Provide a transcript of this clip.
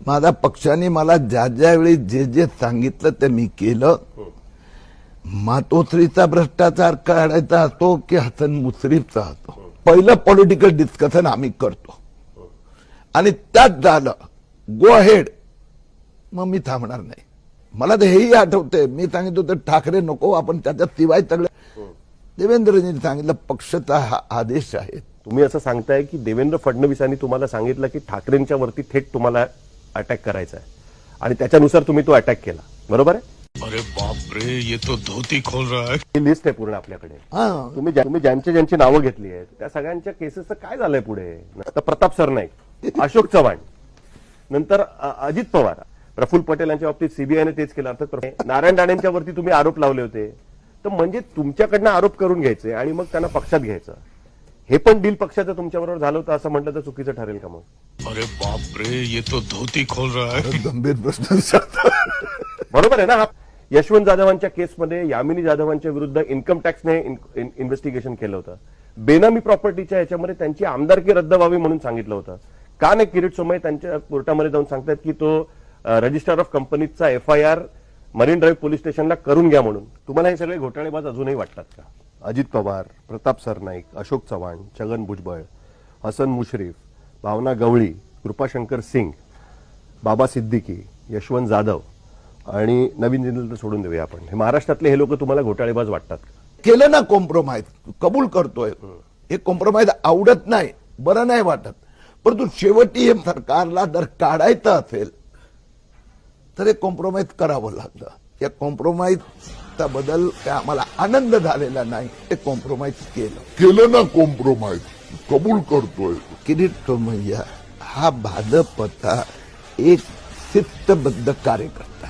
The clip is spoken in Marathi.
माझ्या पक्षाने मला ज्या ज्या वेळी जे जे सांगितलं ते मी केलं. मातोश्रीचा भ्रष्टाचार काढायचा असतो की हसन मुश्रीफचा असतो, पहिलं पॉलिटिकल डिस्कशन आम्ही करतो आणि त्यात झालं गो अहेड, मग मी थांबणार नाही. मला तर हेही आठवते, मी सांगितलं होतं ठाकरे नको, आपण त्याच्या शिवाय सगळं. देवेंद्रजींनी सांगितलं पक्षाचा हा आदेश आहे. तुम्ही असं सांगताय की देवेंद्र फडणवीसांनी तुम्हाला सांगितलं की ठाकरेंच्या वरती थेट तुम्हाला अटॅक करायचा आहे आणि त्याच्यानुसार तुम्ही तो अटॅक केला, बरोबर आहे? अरे बाप रे, ये तो धोती खोल रहा है. ही लिस्ट आहे पूर्ण आपल्याकडे. तुम्ही ज्यांची नावं घेतली आहेत त्या सगळ्यांच्या केसेसचं काय झालंय पुढे? आता प्रताप सरनाईक, अशोक चव्हाण, नंतर अजित पवार, प्रफुल्ल पटेल यांच्या बाबतीत सीबीआयने तेच केलं. अर्थात नारायण राणेंच्या वरती तुम्ही आरोप लावले होते. तर म्हणजे तुमच्याकडनं आरोप करून घ्यायचे आणि मग त्यांना पक्षात घ्यायचं, हे पण डील पक्षाचं तुमच्याबरोबर झालं होतं असं म्हटलं तर चुकीचं ठरेल का मग? अरे बाप रे, ये तो धोती खोल रहा है. गंभीर प्रश्न विचारतो. बरोबर आहे ना? यशवंत जाधवांच्या केसमध्ये यामिनी जाधवांच्या विरुद्ध इन्कम टॅक्सने इन्व्हेस्टिगेशन केलं होतं. बेनामी प्रॉपर्टीच्या याच्यामध्ये त्यांची आमदारकी रद्द व्हावी म्हणून सांगितलं होतं. का नाही किरीट सोमय्या त्यांच्या कोर्टामध्ये जाऊन सांगतात की तो रजिस्ट्रार ऑफ कंपनीजचा FIR मरीन ड्राईव्ह पोलीस स्टेशनला करून घ्या म्हणून. तुम्हाला हे सगळे घोटाळेबाज अजूनही वाटतात का? अजित पवार, प्रताप सरनाईक, अशोक चव्हाण, छगन भुजबळ, हसन मुश्रीफ, भावना गवळी, कृपाशंकर सिंग, बाबा सिद्दीकी, यशवंत जाधव आणि नवीन जिंदल सोडून देऊया आपण, हे महाराष्ट्रातले हे लोक तुम्हाला घोटाळेबाज वाटतात का? केलं ना कॉम्प्रोमाइज, कबूल करतोय. हे कॉम्प्रोमाइज आवडत नाही, बरं नाही वाटत, परंतु शेवटी हे सरकारला जर काढायचं असेल तर हे कॉम्प्रोमाइज करावं लागतं. या कॉम्प्रोमाइजचा बदल काय आम्हाला आनंद झालेला नाही. ते कॉम्प्रोमाइज केलं ना कॉम्प्रोमाइज, कबूल करतोय. किरीट सोमय्या हा भाजपचा एक शिस्तबद्ध कार्यकर्ता.